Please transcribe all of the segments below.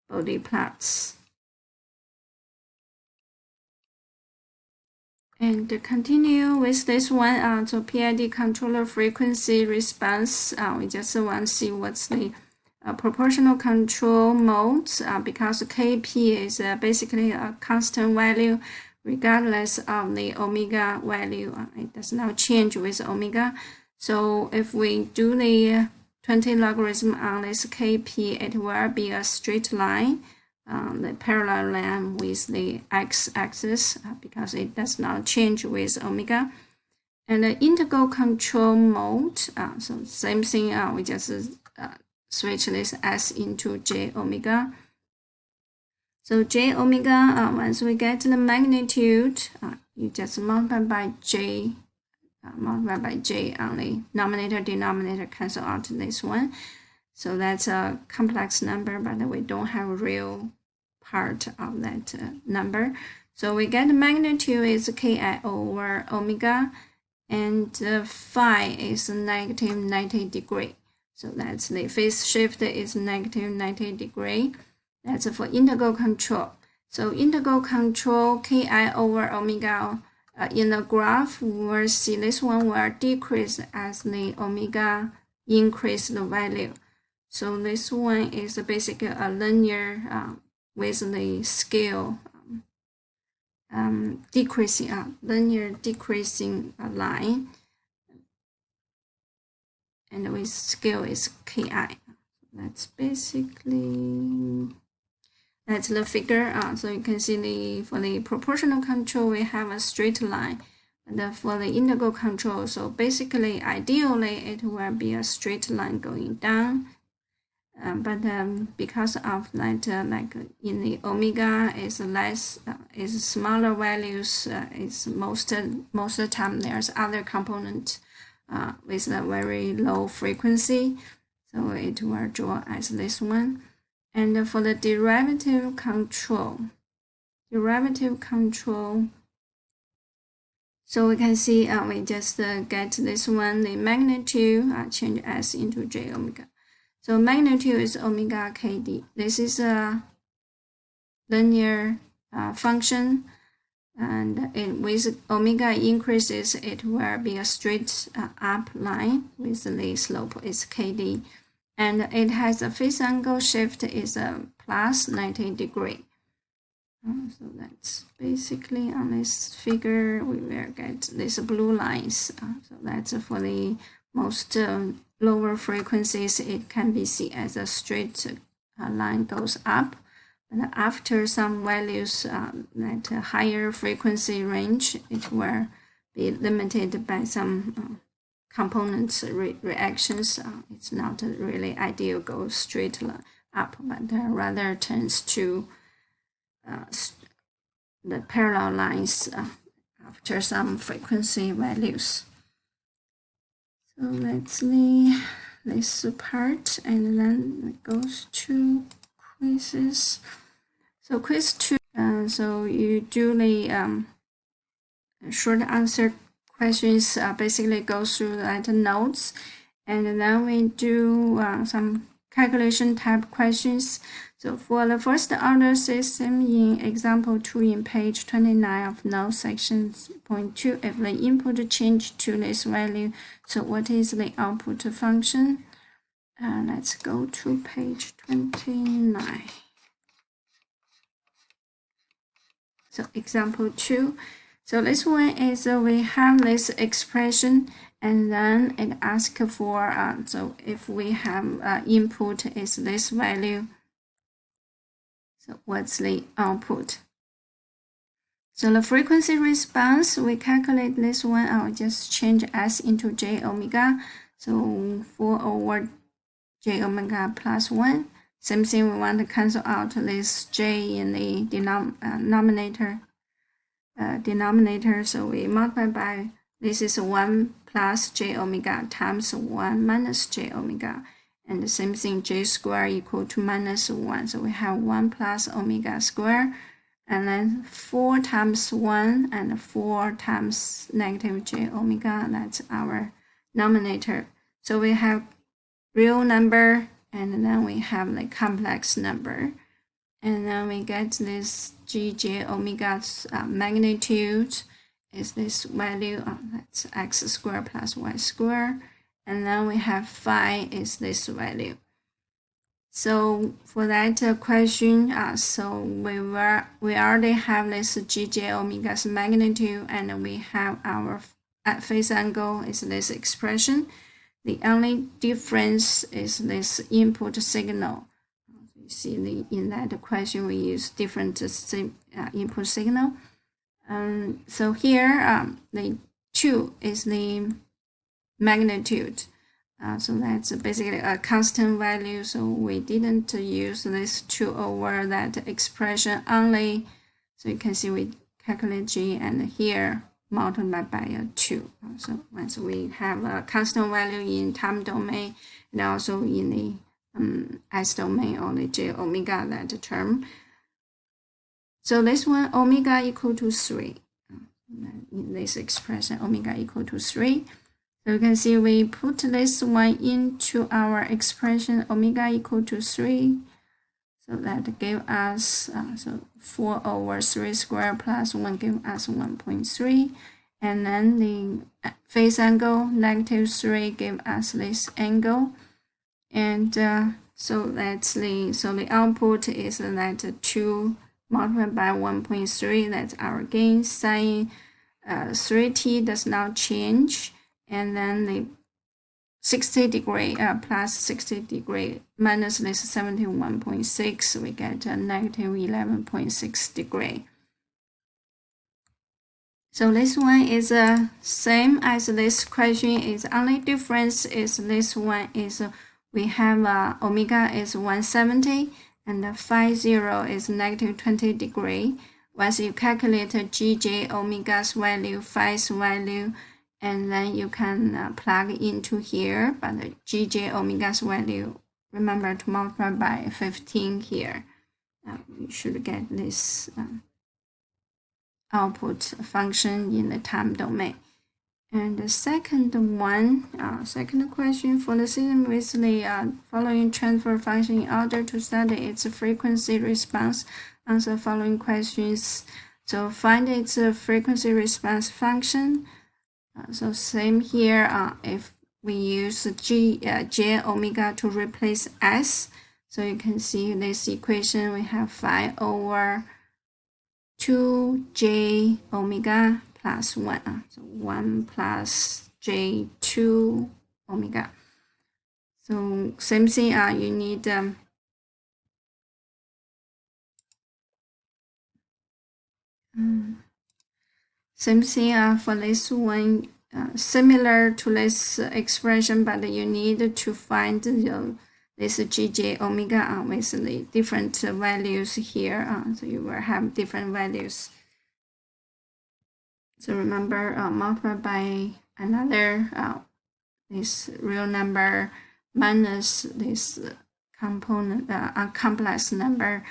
body plots. And continue with this one. So PID controller frequency response. We just want to see what's the proportional control modes, because Kp is basically a constant value regardless of the omega value. It does not change with omega. So if we do the 20 logarithm on this Kp, it will be a straight line, the parallel line with the x-axis, because it does not change with omega. And the integral control mode, so same thing, we just switch this s into j omega. So j omega, once we get the magnitude, you just multiply by j on the numerator, denominator, cancel out this one. So that's a complex number, but we don't have a real part of that number. So we get the magnitude is ki over omega, and phi is negative 90 degree. So that's the phase shift is negative 90 degree. That's for integral control. So integral control ki over omega, in the graph, we will see this one will decrease as the omega increase the value. So this one is basically a linear with the scale linear decreasing line, and with scale is ki. That's basically the figure. So you can see for the proportional control we have a straight line, and for the integral control, so basically ideally it will be a straight line going down. But because of that, like in the omega is less, is smaller values, is most of the time there's other component with a very low frequency, so it will draw as this one. And for the derivative control, so we can see we just get this one, the magnitude, change s into j omega. So magnitude is omega kd. This is a linear function, and with omega increases, it will be a straight up line with the slope is kd, and it has a phase angle shift is a plus 90 degree. So that's basically on this figure we will get these blue lines. So that's for the most lower frequencies, it can be seen as a straight line goes up. And after some values, that higher frequency range, it will be limited by some components reactions. It's not really ideal go straight up, but rather turns to the parallel lines after some frequency values. So let's leave this part, and then it goes to quizzes. So quiz 2, so you do the short answer questions, basically go through that notes, and then we do some calculation type questions. So for the first order system in example 2 in page 29 of note section 0.2, if the input change to this value, so what is the output function? Let's go to page 29. So example 2. So this one is we have this expression, and then it asks for, so if we have input is this value, so what's the output? So the frequency response, we calculate this one, I'll just change s into j omega. So 4 over j omega plus 1. Same thing, we want to cancel out this j in the denominator. So we multiply by, this is 1 plus j omega times 1 minus j omega. And the same thing, j squared equal to minus 1. So we have 1 plus omega squared, and then 4 times 1 and 4 times negative j omega. That's our denominator. So we have real number, and then we have the complex number. And then we get this GJ omega's magnitude is this value, that's x squared plus y squared. And then we have phi is this value. So for that question, so we already have this GJ omega's magnitude, and we have our phase angle is this expression. The only difference is this input signal. You see in that question we use different input signal. So here the 2 is the magnitude. So that's basically a constant value. So we didn't use this 2 over that expression only. So you can see we calculate G and here multiply by a 2. So once we have a constant value in time domain and also in the S domain or the J omega, that term. So this one omega equal to 3. In this expression omega equal to 3. So you can see we put this one into our expression omega equal to 3. So that gave us 4 over 3 squared plus 1 gave us 1.3. And then the phase angle negative 3 gave us this angle. And so that's the output is that 2 multiplied by 1.3. That's our gain. Sine 3t does not change. And then the 60 degree plus 60 degree minus this 71.6, we get a negative 11.6 degree. So this one is same as this question. Is only difference is this one is we have omega is 170 and the phi 0 is negative 20 degree. Once you calculate GJ omega's value, phi's value, and then you can plug into here, but the GJ omega's value, remember to multiply by 15 here. You should get this output function in the time domain. And the second one, second question, for the system with the following transfer function, in order to study its frequency response, answer following questions. So find its frequency response function. So same here, if we use J omega to replace S, so you can see this equation, we have phi over 2J omega plus 1. So 1 plus J2 omega. So same thing, you need same thing for this one, similar to this expression, but you need to find this GJ omega with the different values here. So you will have different values. So remember, multiply by another this real number minus this component complex number.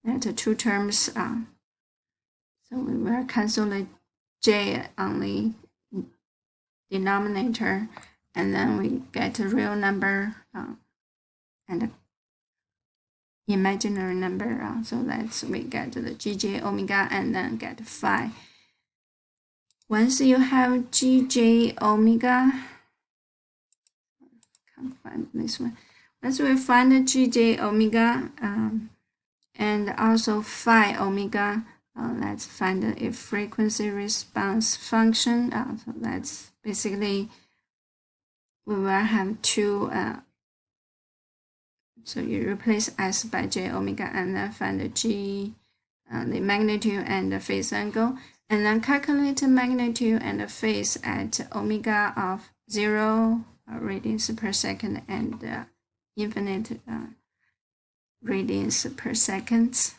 That two terms. So we will cancel the J on the denominator, and then we get a real number and an imaginary number. So that's we get the GJ omega and then get phi. Once you have GJ omega, can't find this one. Once we find the GJ omega and also phi omega, let's find a frequency response function. So that's basically we will have two. So you replace S by J omega and then find the G, the magnitude and the phase angle, and then calculate the magnitude and the phase at omega of 0 radians per second and infinite radians per second.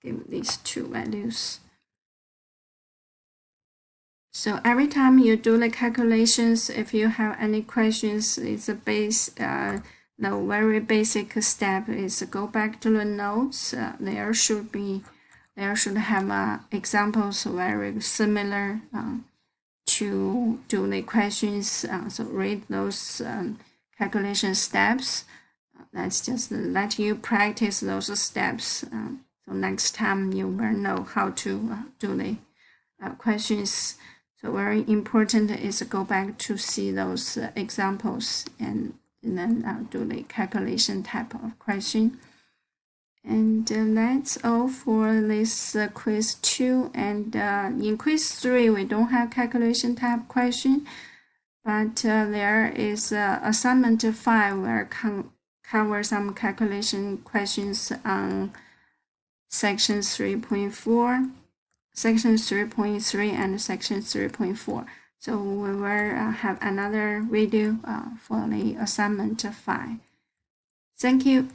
Give these two values. So every time you do the calculations, if you have any questions, it's a base. The very basic step is go back to the notes. There should have examples very similar to do the questions. So read those calculation steps. Let's just let you practice those steps. So next time you will know how to do the questions. So very important is to go back to see those examples and then do the calculation type of question. And that's all for this quiz 2. And in quiz 3, we don't have calculation type question, but there is assignment 5 where cover some calculation questions on section 3.4, section 3.3, and section 3.4. So we will have another video for the assignment 5. Thank you.